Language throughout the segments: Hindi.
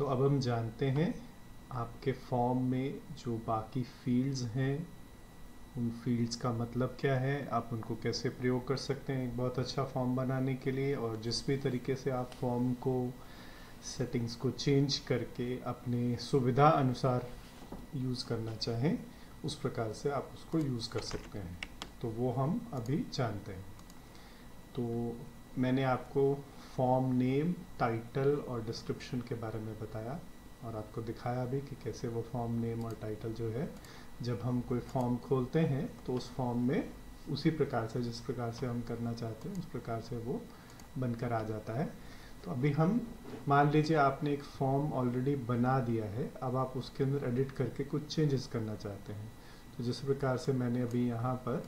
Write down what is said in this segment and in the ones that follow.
तो अब हम जानते हैं आपके फॉर्म में जो बाकी फील्ड्स हैं उन फील्ड्स का मतलब क्या है, आप उनको कैसे प्रयोग कर सकते हैं एक बहुत अच्छा फॉर्म बनाने के लिए। और जिस भी तरीके से आप फॉर्म को सेटिंग्स को चेंज करके अपने सुविधा अनुसार यूज़ करना चाहें उस प्रकार से आप उसको यूज़ कर सकते हैं। तो वो हम अभी जानते हैं। तो मैंने आपको फॉर्म नेम, टाइटल और डिस्क्रिप्शन के बारे में बताया और आपको दिखाया भी कि कैसे वो फॉर्म नेम और टाइटल जो है जब हम कोई फॉर्म खोलते हैं तो उस फॉर्म में उसी प्रकार से जिस प्रकार से हम करना चाहते हैं उस प्रकार से वो बनकर आ जाता है। तो अभी हम मान लीजिए आपने एक फॉर्म ऑलरेडी बना दिया है, अब आप उसके अंदर एडिट करके कुछ चेंजेस करना चाहते हैं। तो जिस प्रकार से मैंने अभी यहाँ पर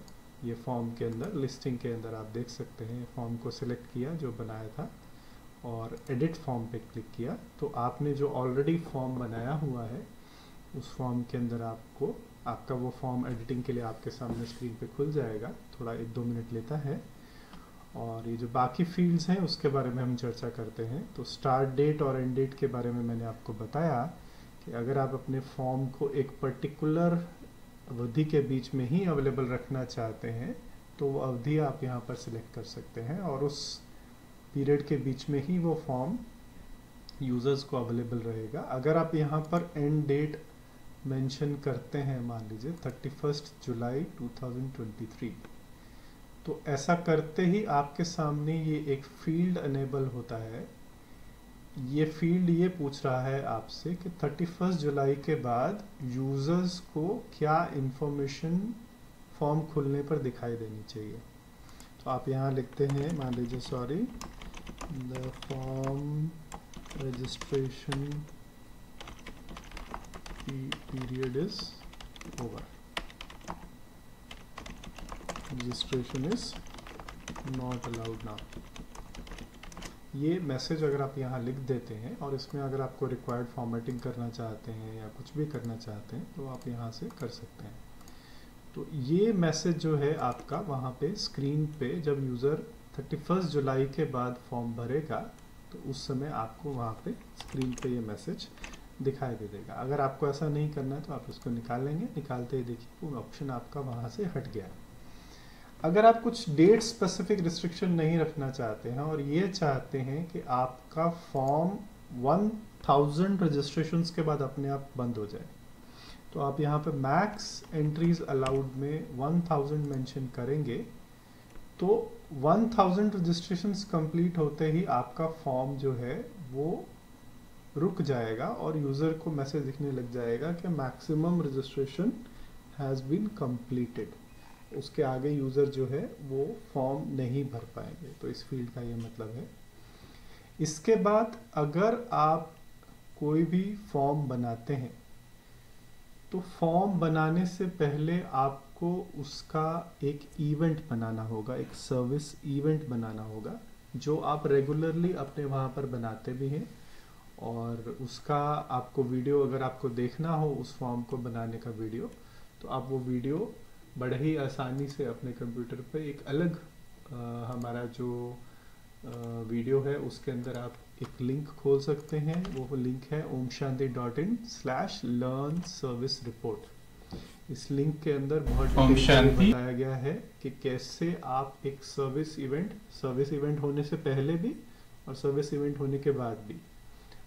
ये फॉर्म के अंदर लिस्टिंग के अंदर आप देख सकते हैं फॉर्म को सिलेक्ट किया जो बनाया था और एडिट फॉर्म पे क्लिक किया, तो आपने जो ऑलरेडी फॉर्म बनाया हुआ है उस फॉर्म के अंदर आपको आपका वो फॉर्म एडिटिंग के लिए आपके सामने स्क्रीन पे खुल जाएगा। थोड़ा 1-2 मिनट लेता है। और ये जो बाकी फील्ड्स हैं उसके बारे में हम चर्चा करते हैं। तो स्टार्ट डेट और एंड डेट के बारे में मैंने आपको बताया कि अगर आप अपने फॉर्म को एक पर्टिकुलर अवधि के बीच में ही अवेलेबल रखना चाहते हैं तो वो अवधि आप यहाँ पर सिलेक्ट कर सकते हैं और उस पीरियड के बीच में ही वो फॉर्म यूज़र्स को अवेलेबल रहेगा। अगर आप यहाँ पर एंड डेट मेंशन करते हैं, मान लीजिए 31 जुलाई 2023, तो ऐसा करते ही आपके सामने ये एक फील्ड अनेबल होता है। ये फील्ड ये पूछ रहा है आपसे कि 31 जुलाई के बाद यूज़र्स को क्या इंफॉर्मेशन फॉर्म खुलने पर दिखाई देनी चाहिए। तो आप यहाँ लिखते हैं, मान लीजिए sorry, the form registration period is over, registration is not allowed now। ये मैसेज अगर आप यहाँ लिख देते हैं और इसमें अगर आपको रिक्वायर्ड फॉर्मेटिंग करना चाहते हैं या कुछ भी करना चाहते हैं तो आप यहाँ से कर सकते हैं। तो ये मैसेज जो है आपका वहाँ पे स्क्रीन पे जब यूज़र 31 जुलाई के बाद फॉर्म भरेगा तो उस समय आपको वहाँ पे स्क्रीन पे ये मैसेज दिखाई दे देगा। अगर आपको ऐसा नहीं करना है तो आप इसको निकाल लेंगे, निकालते ही देखिए वो ऑप्शन आपका वहाँ से हट गया। अगर आप कुछ डेट स्पेसिफिक रिस्ट्रिक्शन नहीं रखना चाहते हैं और ये चाहते हैं कि आपका फॉर्म 1000 रजिस्ट्रेशंस के बाद अपने आप बंद हो जाए, तो आप यहाँ पे मैक्स एंट्रीज अलाउड में 1000 मेंशन करेंगे। तो 1000 रजिस्ट्रेशंस कंप्लीट होते ही आपका फॉर्म जो है वो रुक जाएगा और यूज़र को मैसेज दिखने लग जाएगा कि maximum registration has been completed. उसके आगे यूज़र जो है वो फॉर्म नहीं भर पाएंगे। तो इस फील्ड का ये मतलब है। इसके बाद अगर आप कोई भी फॉर्म बनाते हैं तो फॉर्म बनाने से पहले आपको उसका एक इवेंट बनाना होगा, एक सर्विस इवेंट बनाना होगा जो आप रेगुलरली अपने वहाँ पर बनाते भी हैं। और उसका आपको वीडियो अगर आपको देखना हो उस फॉर्म को बनाने का वीडियो, तो आप वो वीडियो बड़े ही आसानी से अपने कंप्यूटर पे एक अलग हमारा जो वीडियो है उसके अंदर आप एक लिंक खोल सकते हैं। वो लिंक है omshanti.in/learn service report। इस लिंक के अंदर बहुत डिटेल बताया गया है कि कैसे आप एक सर्विस इवेंट होने से पहले भी और सर्विस इवेंट होने के बाद भी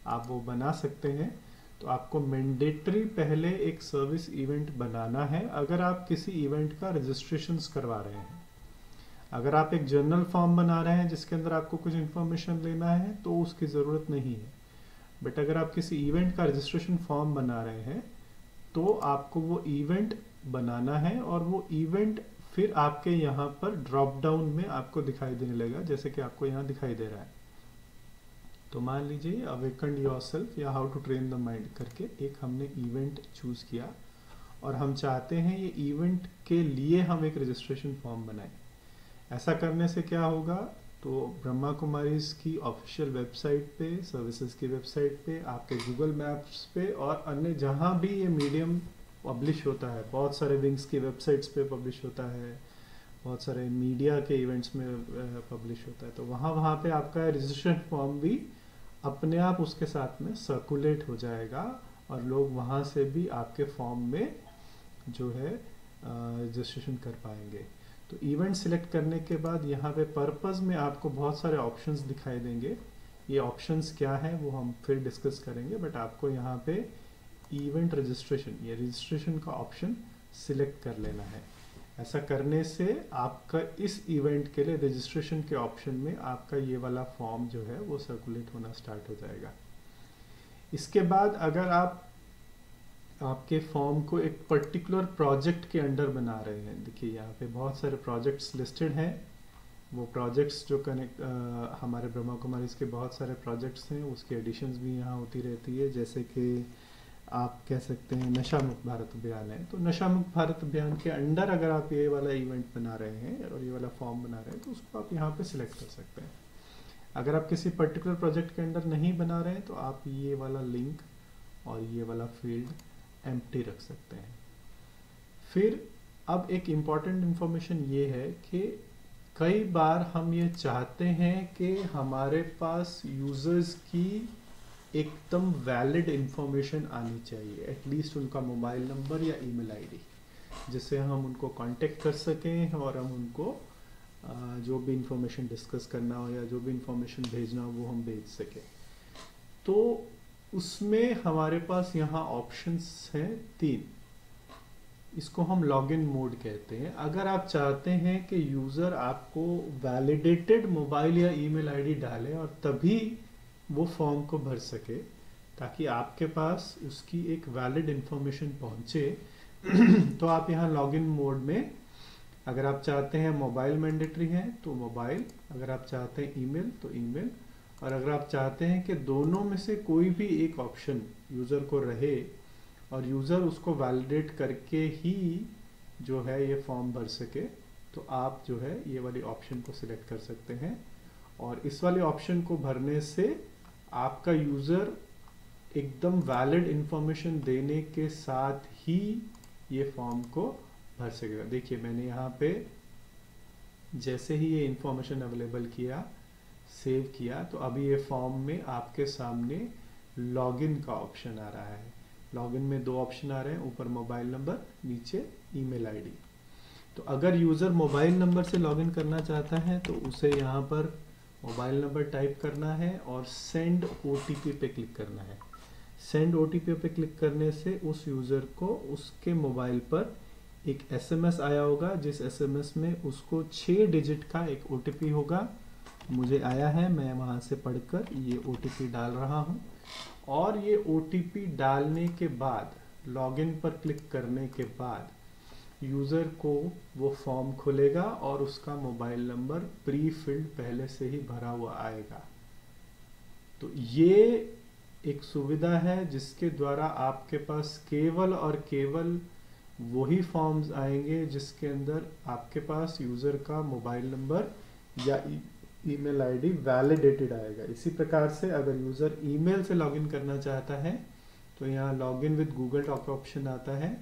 आप वो बना सकते हैं। तो आपको मैंडेटरी पहले एक सर्विस इवेंट बनाना है अगर आप किसी इवेंट का रजिस्ट्रेशंस करवा रहे हैं। अगर आप एक जर्नल फॉर्म बना रहे हैं जिसके अंदर आपको कुछ इन्फॉर्मेशन लेना है तो उसकी ज़रूरत नहीं है। बट अगर आप किसी इवेंट का रजिस्ट्रेशन फॉर्म बना रहे हैं तो आपको वो इवेंट बनाना है और वो इवेंट फिर आपके यहाँ पर ड्रॉप डाउन में आपको दिखाई देने लगेगा, जैसे कि आपको यहाँ दिखाई दे रहा है। तो मान लीजिए अवेकन योरसेल्फ या how to train the mind करके एक हमने इवेंट चूज़ किया और हम चाहते हैं ये इवेंट के लिए हम एक रजिस्ट्रेशन फॉर्म बनाएं। ऐसा करने से क्या होगा, तो ब्रह्मा कुमारीज की ऑफिशियल वेबसाइट पे, सर्विसेज की वेबसाइट पे, आपके गूगल मैप्स पे और अन्य जहाँ भी ये मीडियम पब्लिश होता है, बहुत सारे विंग्स की वेबसाइट्स पे पब्लिश होता है, बहुत सारे मीडिया के इवेंट्स में पब्लिश होता है, तो वहाँ पे आपका रजिस्ट्रेशन फॉर्म भी अपने आप उसके साथ में सर्कुलेट हो जाएगा और लोग वहाँ से भी आपके फॉर्म में जो है रजिस्ट्रेशन कर पाएंगे। तो इवेंट सिलेक्ट करने के बाद यहाँ पे पर्पस में आपको बहुत सारे ऑप्शंस दिखाई देंगे। ये ऑप्शंस क्या है वो हम फिर डिस्कस करेंगे, बट आपको यहाँ पे इवेंट रजिस्ट्रेशन, ये रजिस्ट्रेशन का ऑप्शन सिलेक्ट कर लेना है। ऐसा करने से आपका इस इवेंट के लिए रजिस्ट्रेशन के ऑप्शन में आपका ये वाला फॉर्म जो है वो सर्कुलेट होना स्टार्ट हो जाएगा। इसके बाद अगर आप आपके फॉर्म को एक पर्टिकुलर प्रोजेक्ट के अंडर बना रहे हैं, देखिए यहाँ पे बहुत सारे प्रोजेक्ट्स लिस्टेड हैं। वो प्रोजेक्ट्स जो कनेक्ट हमारे ब्रह्मा कुमारी के बहुत सारे प्रोजेक्ट्स हैं, उसकी एडिशंस भी यहाँ होती रहती है। जैसे कि आप कह सकते हैं नशा मुक्त भारत अभियान है, तो नशा मुक्त भारत अभियान के अंडर अगर आप ये वाला इवेंट बना रहे हैं और ये वाला फॉर्म बना रहे हैं तो उसको आप यहाँ पे सिलेक्ट कर सकते हैं। अगर आप किसी पर्टिकुलर प्रोजेक्ट के अंडर नहीं बना रहे हैं तो आप ये वाला लिंक और ये वाला फील्ड एम्प्टी रख सकते हैं। फिर अब एक इम्पॉर्टेंट इंफॉर्मेशन ये है कि कई बार हम ये चाहते हैं कि हमारे पास यूजर्स की एकदम वैलिड इंफॉर्मेशन आनी चाहिए, एटलीस्ट उनका मोबाइल नंबर या ईमेल आईडी, जिससे हम उनको कांटेक्ट कर सकें और हम उनको जो भी इंफॉर्मेशन डिस्कस करना हो या जो भी इंफॉर्मेशन भेजना हो वो हम भेज सकें। तो उसमें हमारे पास यहाँ ऑप्शंस हैं 3। इसको हम लॉगिन मोड कहते हैं। अगर आप चाहते हैं कि यूज़र आपको वैलिडेटेड मोबाइल या ईमेल आईडी डाले और तभी वो फॉर्म को भर सके, ताकि आपके पास उसकी एक वैलिड इंफॉर्मेशन पहुंचे तो आप यहाँ लॉगिन मोड में, अगर आप चाहते हैं मोबाइल मैंडेटरी है तो मोबाइल, अगर आप चाहते हैं ईमेल तो ईमेल, और अगर आप चाहते हैं कि दोनों में से कोई भी एक ऑप्शन यूज़र को रहे और यूज़र उसको वैलिडेट करके ही जो है ये फॉर्म भर सके, तो आप जो है ये वाली ऑप्शन को सिलेक्ट कर सकते हैं। और इस वाले ऑप्शन को भरने से आपका यूज़र एकदम वैलिड इंफॉर्मेशन देने के साथ ही ये फॉर्म को भर सकेगा। देखिए मैंने यहाँ पे जैसे ही ये इंफॉर्मेशन अवेलेबल किया, सेव किया, तो अभी ये फॉर्म में आपके सामने लॉगिन का ऑप्शन आ रहा है। लॉगिन में 2 ऑप्शन आ रहे हैं, ऊपर मोबाइल नंबर, नीचे ईमेल आईडी। तो अगर यूज़र मोबाइल नंबर से लॉगिन करना चाहता है तो उसे यहाँ पर मोबाइल नंबर टाइप करना है और सेंड ओटीपी पे क्लिक करना है। सेंड ओटीपी पे क्लिक करने से उस यूज़र को उसके मोबाइल पर एक एसएमएस आया होगा, जिस एसएमएस में उसको 6 डिजिट का एक ओटीपी होगा। मुझे आया है, मैं वहाँ से पढ़कर ये ओटीपी डाल रहा हूँ। और ये ओटीपी डालने के बाद, लॉगिन पर क्लिक करने के बाद यूज़र को वो फॉर्म खुलेगा और उसका मोबाइल नंबर प्री फिल्ड पहले से ही भरा हुआ आएगा। तो ये एक सुविधा है जिसके द्वारा आपके पास केवल और केवल वही फॉर्म्स आएंगे जिसके अंदर आपके पास यूज़र का मोबाइल नंबर या ईमेल आईडी वैलिडेटेड आएगा। इसी प्रकार से अगर यूज़र ईमेल से लॉगिन करना चाहता है तो यहाँ login with Google doc option आता है।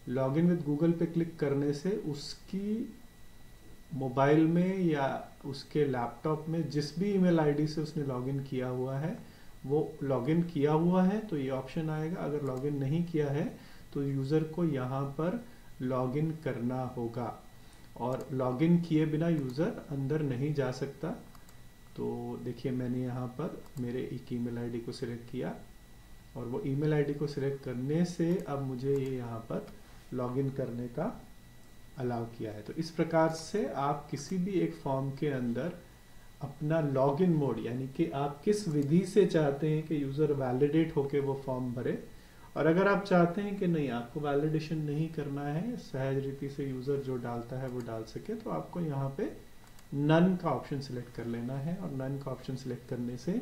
लॉगिन विद गूगल पे क्लिक करने से उसकी मोबाइल में या उसके लैपटॉप में जिस भी ईमेल आईडी से उसने लॉगिन किया हुआ है, वो लॉगिन किया हुआ है तो ये ऑप्शन आएगा। अगर लॉगिन नहीं किया है तो यूज़र को यहाँ पर लॉगिन करना होगा, और लॉगिन किए बिना यूज़र अंदर नहीं जा सकता। तो देखिए मैंने यहाँ पर मेरे एक ईमेल आईडी को सिलेक्ट किया और वो ईमेल आईडी को सिलेक्ट करने से अब मुझे ये यहाँ पर लॉगिन करने का अलाउ किया है। तो इस प्रकार से आप किसी भी एक फॉर्म के अंदर अपना लॉगिन मोड, यानी कि आप किस विधि से चाहते हैं कि यूज़र वैलिडेट होके वो फॉर्म भरे, और अगर आप चाहते हैं कि नहीं आपको वैलिडेशन नहीं करना है, सहज रीति से यूज़र जो डालता है वो डाल सके, तो आपको यहाँ पे नन का ऑप्शन सिलेक्ट कर लेना है। और नन का ऑप्शन सिलेक्ट करने से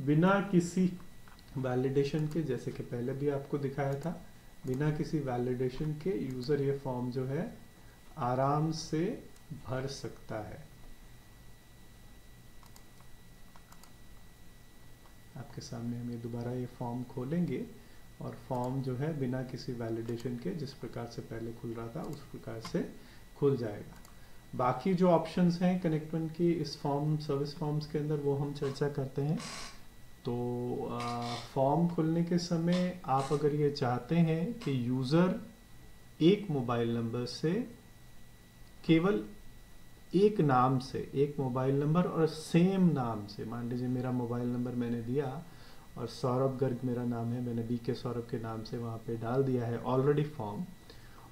बिना किसी वैलिडेशन के, जैसे कि पहले भी आपको दिखाया था, बिना किसी वैलिडेशन के यूज़र ये फॉर्म जो है आराम से भर सकता है। आपके सामने हम ये दोबारा ये फॉर्म खोलेंगे और फॉर्म जो है बिना किसी वैलिडेशन के जिस प्रकार से पहले खुल रहा था उस प्रकार से खुल जाएगा। बाकी जो ऑप्शंस हैं कनेक्ट वन की इस फॉर्म सर्विस फॉर्म्स के अंदर वो हम चर्चा करते हैं तो फॉर्म खोलने के समय आप अगर ये चाहते हैं कि यूज़र एक मोबाइल नंबर से केवल एक नाम से, एक मोबाइल नंबर और सेम नाम से, मान लीजिए मेरा मोबाइल नंबर मैंने दिया और सौरभ गर्ग मेरा नाम है, मैंने BK सौरभ के नाम से वहाँ पे डाल दिया है ऑलरेडी फॉर्म,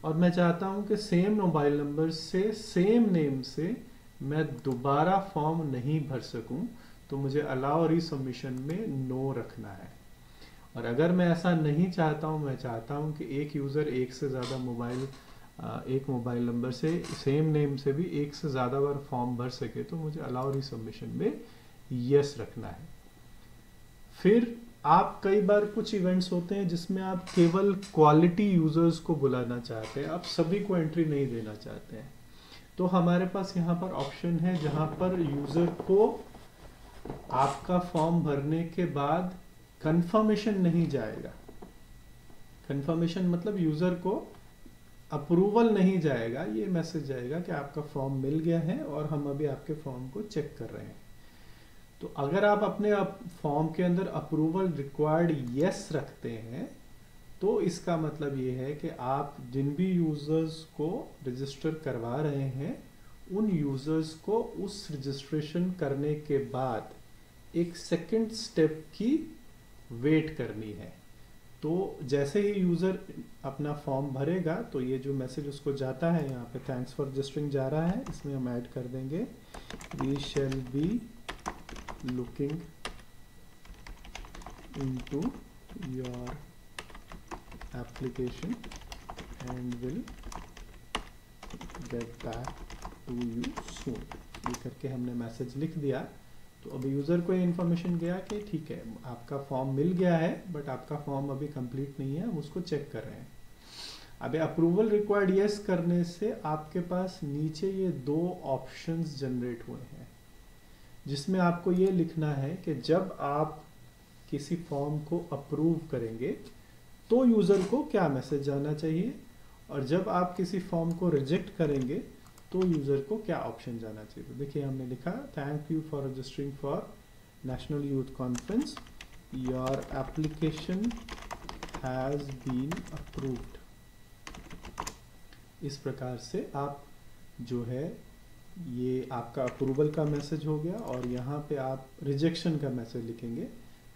और मैं चाहता हूँ कि सेम मोबाइल नंबर से सेम नेम से मैं दोबारा फॉर्म नहीं भर सकूँ, तो मुझे अलाउ रीसबमिशन में नो रखना है। और अगर मैं ऐसा नहीं चाहता हूँ, मैं चाहता हूँ कि एक यूज़र एक से ज़्यादा एक मोबाइल नंबर से सेम नेम से भी एक से ज़्यादा बार फॉर्म भर सके, तो मुझे अलाउ रीसबमिशन में यस रखना है। फिर आप कई बार कुछ इवेंट्स होते हैं जिसमें आप केवल क्वालिटी यूज़र्स को बुलाना चाहते हैं, आप सभी को एंट्री नहीं देना चाहते हैं, तो हमारे पास यहाँ पर ऑप्शन है जहाँ पर यूज़र को आपका फॉर्म भरने के बाद कंफर्मेशन नहीं जाएगा। कंफर्मेशन मतलब यूज़र को अप्रूवल नहीं जाएगा, ये मैसेज जाएगा कि आपका फॉर्म मिल गया है और हम अभी आपके फॉर्म को चेक कर रहे हैं। तो अगर आप अपने फॉर्म के अंदर अप्रूवल रिक्वायर्ड यस रखते हैं, तो इसका मतलब ये है कि आप जिन भी यूज़र्स को रजिस्टर करवा रहे हैं, उन यूज़र्स को उस रजिस्ट्रेशन करने के बाद एक सेकंड स्टेप की वेट करनी है। तो जैसे ही यूज़र अपना फॉर्म भरेगा तो ये जो मैसेज उसको जाता है, यहाँ पे थैंक्स फॉर रजिस्टरिंग जा रहा है, इसमें हम ऐड कर देंगे we shall be looking into your application and will get back to you soon. ये करके हमने मैसेज लिख दिया। तो अब यूज़र को ये इन्फॉर्मेशन गया कि ठीक है, आपका फॉर्म मिल गया है, बट आपका फॉर्म अभी कंप्लीट नहीं है, हम उसको चेक कर रहे हैं। अभी अप्रूवल रिक्वायर्ड यस करने से आपके पास नीचे ये दो ऑप्शंस जनरेट हुए हैं, जिसमें आपको ये लिखना है कि जब आप किसी फॉर्म को अप्रूव करेंगे तो यूज़र को क्या मैसेज जाना चाहिए, और जब आप किसी फॉर्म को रिजेक्ट करेंगे तो यूज़र को क्या ऑप्शन जाना चाहिए। तो देखिए हमने लिखा thank you for registering for national youth conference, your application has been approved. इस प्रकार से आप जो है ये आपका अप्रूवल का मैसेज हो गया, और यहाँ पे आप रिजेक्शन का मैसेज लिखेंगे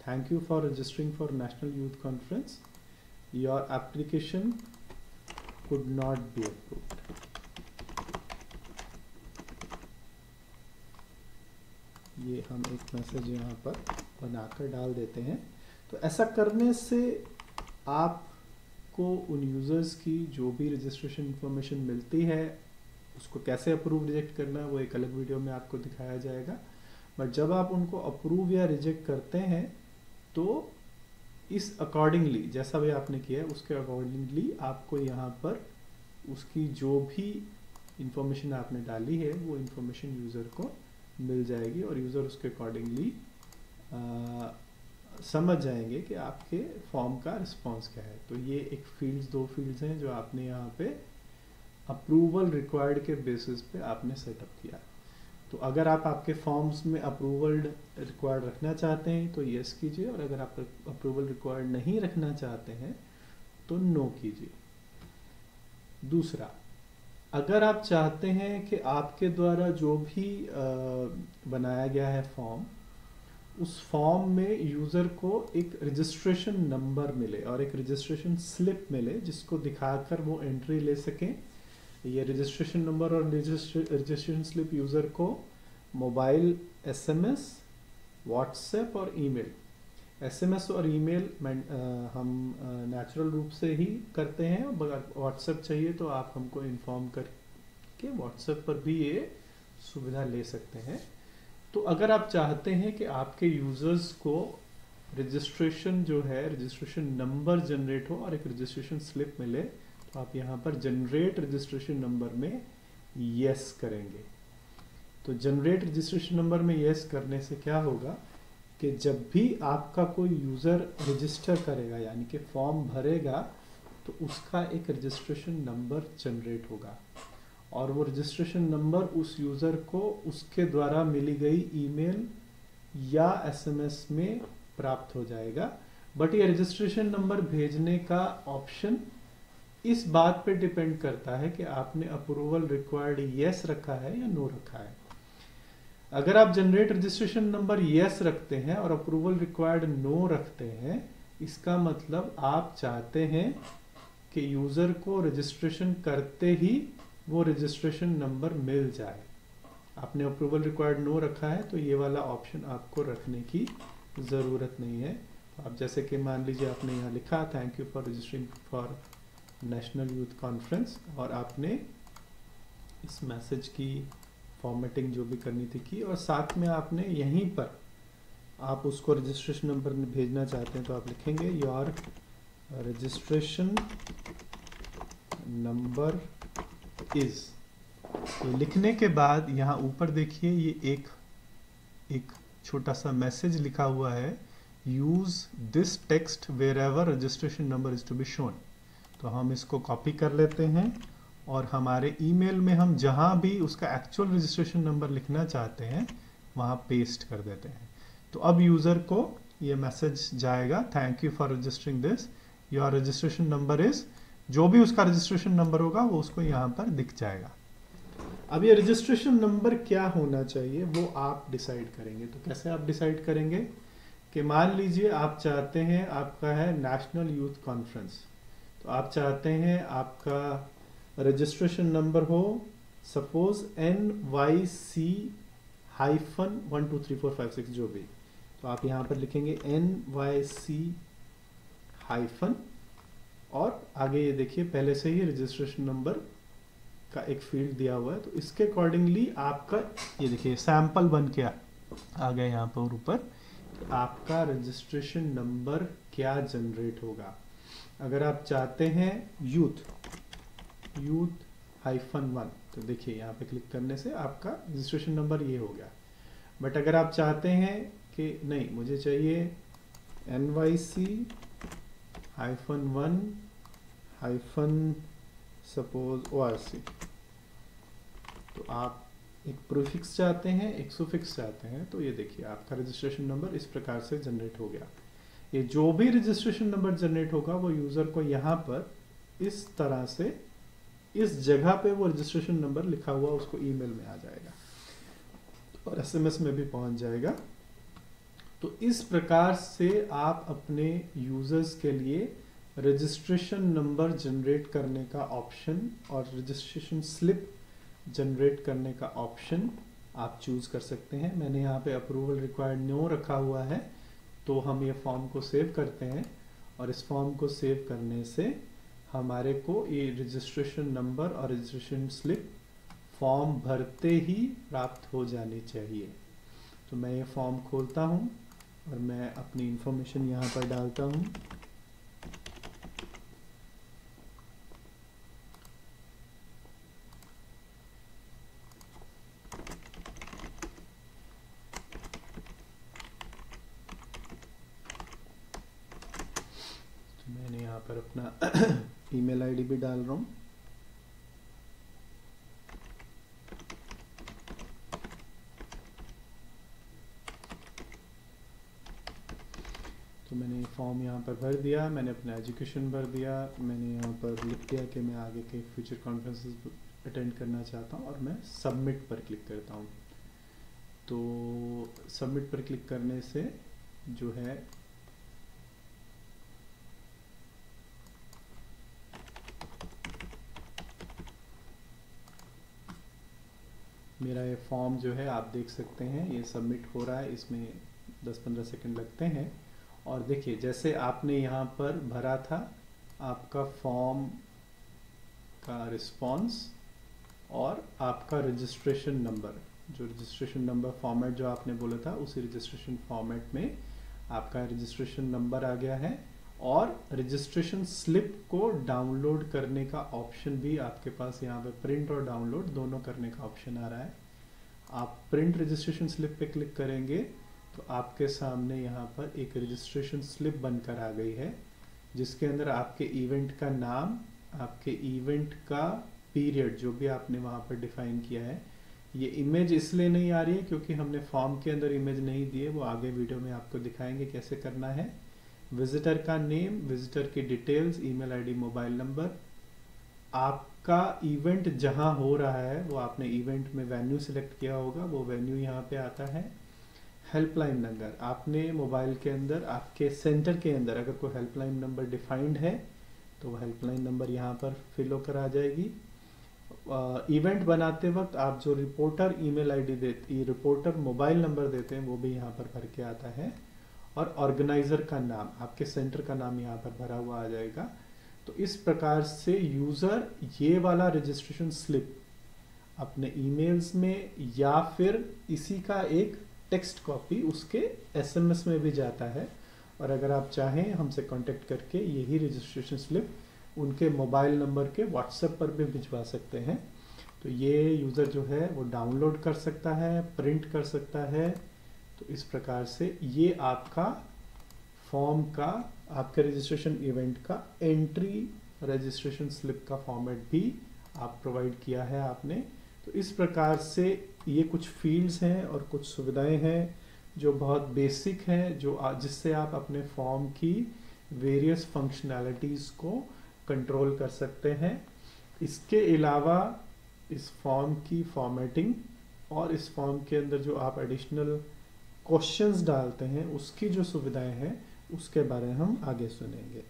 thank you for registering for national youth conference, your application could not be approved. ये हम एक मैसेज यहाँ पर बनाकर डाल देते हैं। तो ऐसा करने से आपको उन यूज़र्स की जो भी रजिस्ट्रेशन इंफॉर्मेशन मिलती है, उसको कैसे अप्रूव रिजेक्ट करना है वो एक अलग वीडियो में आपको दिखाया जाएगा। बट जब आप उनको अप्रूव या रिजेक्ट करते हैं तो इस अकॉर्डिंगली, जैसा भी आपने किया है उसके अकॉर्डिंगली आपको यहाँ पर उसकी जो भी इंफॉर्मेशन आपने डाली है वो इंफॉर्मेशन यूज़र को मिल जाएगी, और यूज़र उसके अकॉर्डिंगली समझ जाएंगे कि आपके फॉर्म का रिस्पांस क्या है। तो ये एक फील्ड्स, दो फील्ड्स हैं जो आपने यहाँ पे अप्रूवल रिक्वायर्ड के बेसिस पे आपने सेटअप किया। तो अगर आप आपके फॉर्म्स में अप्रूवल रिक्वायर्ड रखना चाहते हैं तो यस कीजिए, और अगर आप अप्रूवल रिक्वायर्ड नहीं रखना चाहते हैं तो नो कीजिए। दूसरा, अगर आप चाहते हैं कि आपके द्वारा जो भी बनाया गया है फॉर्म, उस फॉर्म में यूज़र को एक रजिस्ट्रेशन नंबर मिले और एक रजिस्ट्रेशन स्लिप मिले जिसको दिखाकर वो एंट्री ले सकें, ये रजिस्ट्रेशन नंबर और रजिस्ट्रेशन स्लिप यूज़र को मोबाइल, SMS, व्हाट्सएप और ईमेल, SMS और ईमेल हम नेचुरल रूप से ही करते हैं। अगर व्हाट्सएप चाहिए तो आप हमको इन्फॉर्म करके व्हाट्सएप पर भी ये सुविधा ले सकते हैं। तो अगर आप चाहते हैं कि आपके यूज़र्स को रजिस्ट्रेशन जो है, रजिस्ट्रेशन नंबर जनरेट हो और एक रजिस्ट्रेशन स्लिप मिले, तो आप यहाँ पर जनरेट रजिस्ट्रेशन नंबर में यस करेंगे। तो जनरेट रजिस्ट्रेशन नंबर में यस करने से क्या होगा कि जब भी आपका कोई यूज़र रजिस्टर करेगा यानी कि फॉर्म भरेगा, तो उसका एक रजिस्ट्रेशन नंबर जनरेट होगा, और वो रजिस्ट्रेशन नंबर उस यूज़र को उसके द्वारा मिली गई ईमेल या SMS में प्राप्त हो जाएगा। बट ये रजिस्ट्रेशन नंबर भेजने का ऑप्शन इस बात पे डिपेंड करता है कि आपने अप्रूवल रिक्वायर्ड यस रखा है या नो रखा है। अगर आप जनरेट रजिस्ट्रेशन नंबर यस रखते हैं और अप्रूवल रिक्वायर्ड नो रखते हैं, इसका मतलब आप चाहते हैं कि यूजर को रजिस्ट्रेशन करते ही वो रजिस्ट्रेशन नंबर मिल जाए। आपने अप्रूवल रिक्वायर्ड नो रखा है तो ये वाला ऑप्शन आपको रखने की ज़रूरत नहीं है। आप जैसे कि मान लीजिए आपने यहाँ लिखा thank you for registering for national youth conference, और आपने इस मैसेज की फॉर्मेटिंग जो भी करनी थी की, और साथ में आपने यहीं पर आप उसको रजिस्ट्रेशन नंबर भेजना चाहते हैं तो आप लिखेंगे योर रजिस्ट्रेशन नंबर इज। ये लिखने के बाद यहाँ ऊपर देखिए ये एक छोटा सा मैसेज लिखा हुआ है, use this text wherever registration number is to be shown. तो हम इसको कॉपी कर लेते हैं और हमारे ईमेल में हम जहाँ भी उसका एक्चुअल रजिस्ट्रेशन नंबर लिखना चाहते हैं वहाँ पेस्ट कर देते हैं। तो अब यूज़र को ये मैसेज जाएगा thank you for registering this, your registration number is, जो भी उसका रजिस्ट्रेशन नंबर होगा वो उसको यहाँ पर दिख जाएगा। अब ये रजिस्ट्रेशन नंबर क्या होना चाहिए वो आप डिसाइड करेंगे। तो कैसे आप डिसाइड करेंगे कि मान लीजिए आप चाहते हैं, आपका है नेशनल यूथ कॉन्फ्रेंस, तो आप चाहते हैं आपका रजिस्ट्रेशन नंबर हो सपोज NYC-12345 जो भी, तो आप यहाँ पर लिखेंगे NYC- और आगे ये देखिए पहले से ही रजिस्ट्रेशन नंबर का एक फील्ड दिया हुआ है, तो इसके अकॉर्डिंगली आपका ये देखिए सैंपल बन के आ गया यहाँ पर ऊपर आपका रजिस्ट्रेशन नंबर क्या जनरेट होगा। अगर आप चाहते हैं यूथ-1, तो देखिए यहाँ पे क्लिक करने से आपका रजिस्ट्रेशन नंबर ये हो गया। बट अगर आप चाहते हैं कि नहीं मुझे चाहिए NYC-1 सपोज ORC, तो आप एक प्रीफिक्स चाहते हैं, एक सुफिक्स चाहते हैं, तो ये देखिए आपका रजिस्ट्रेशन नंबर इस प्रकार से जनरेट हो गया। ये जो भी रजिस्ट्रेशन नंबर जनरेट होगा वो यूज़र को यहाँ पर इस तरह से इस जगह पे वो रजिस्ट्रेशन नंबर लिखा हुआ उसको ईमेल में आ जाएगा और SMS में भी पहुँच जाएगा। तो इस प्रकार से आप अपने यूज़र्स के लिए रजिस्ट्रेशन नंबर जनरेट करने का ऑप्शन और रजिस्ट्रेशन स्लिप जनरेट करने का ऑप्शन आप चूज़ कर सकते हैं। मैंने यहाँ पे अप्रूवल रिक्वायर्ड नो रखा हुआ है, तो हम ये फॉर्म को सेव करते हैं और इस फॉर्म को सेव करने से हमारे को ये रजिस्ट्रेशन नंबर और रजिस्ट्रेशन स्लिप फॉर्म भरते ही प्राप्त हो जानी चाहिए। तो मैं ये फॉर्म खोलता हूँ और मैं अपनी इंफॉर्मेशन यहाँ पर डालता हूँ। मैंने यहाँ पर अपना ईमेल आईडी भी डाल रहा हूँ। तो मैंने फॉर्म यहाँ पर भर दिया, मैंने अपना एजुकेशन भर दिया, मैंने यहाँ पर लिख दिया कि मैं आगे के फ्यूचर कॉन्फ्रेंसेस अटेंड करना चाहता हूँ और मैं सबमिट पर क्लिक करता हूँ। तो सबमिट पर क्लिक करने से जो है मेरा ये फॉर्म जो है आप देख सकते हैं ये सबमिट हो रहा है, इसमें 10-15 सेकंड लगते हैं। और देखिए जैसे आपने यहाँ पर भरा था आपका फॉर्म का रिस्पॉन्स और आपका रजिस्ट्रेशन नंबर, जो रजिस्ट्रेशन नंबर फॉर्मेट जो आपने बोला था उसी रजिस्ट्रेशन फॉर्मेट में आपका रजिस्ट्रेशन नंबर आ गया है और रजिस्ट्रेशन स्लिप को डाउनलोड करने का ऑप्शन भी आपके पास यहाँ पे प्रिंट और डाउनलोड दोनों करने का ऑप्शन आ रहा है। आप प्रिंट रजिस्ट्रेशन स्लिप पे क्लिक करेंगे तो आपके सामने यहाँ पर एक रजिस्ट्रेशन स्लिप बनकर आ गई है जिसके अंदर आपके इवेंट का नाम, आपके इवेंट का पीरियड जो भी आपने वहाँ पर डिफाइन किया है, ये इमेज इसलिए नहीं आ रही है क्योंकि हमने फॉर्म के अंदर इमेज नहीं दी है, वो आगे वीडियो में आपको दिखाएंगे कैसे करना है। विजिटर का नेम, विजिटर की details, email ID, mobile number, आपका इवेंट जहां हो रहा है वो आपने इवेंट में वेन्यू सिलेक्ट किया होगा, वो वेन्यू यहाँ पे आता है। हेल्पलाइन नंबर, आपने मोबाइल के अंदर आपके सेंटर के अंदर अगर कोई हेल्पलाइन नंबर डिफाइंड है तो वो हेल्पलाइन नंबर यहाँ पर फिल होकर आ जाएगी। इवेंट बनाते वक्त आप जो रिपोर्टर ईमेल आईडी देते, रिपोर्टर मोबाइल नंबर देते हैं वो भी यहाँ पर भर के आता है। और ऑर्गेनाइजर का नाम, आपके सेंटर का नाम यहाँ पर भरा हुआ आ जाएगा। तो इस प्रकार से यूजर ये वाला रजिस्ट्रेशन स्लिप अपने ईमेल्स में या फिर इसी का एक टेक्स्ट कॉपी उसके एसएमएस में भी जाता है। और अगर आप चाहें हमसे कांटेक्ट करके यही रजिस्ट्रेशन स्लिप उनके मोबाइल नंबर के व्हाट्सएप पर भी भिजवा सकते हैं। तो ये यूज़र जो है वो डाउनलोड कर सकता है, प्रिंट कर सकता है। तो इस प्रकार से ये आपका फॉर्म का, आपके रजिस्ट्रेशन इवेंट का एंट्री रजिस्ट्रेशन स्लिप का फॉर्मेट भी आप प्रोवाइड किया है आपने। तो इस प्रकार से ये कुछ फील्ड्स हैं और कुछ सुविधाएं हैं जो बहुत बेसिक हैं, जो जिससे आप अपने फॉर्म की वेरियस फंक्शनैलिटीज़ को कंट्रोल कर सकते हैं। इसके अलावा इस फॉर्म की फॉर्मेटिंग और इस फॉर्म के अंदर जो आप एडिशनल क्वेश्चंस डालते हैं उसकी जो सुविधाएं हैं उसके बारे में हम आगे सुनेंगे।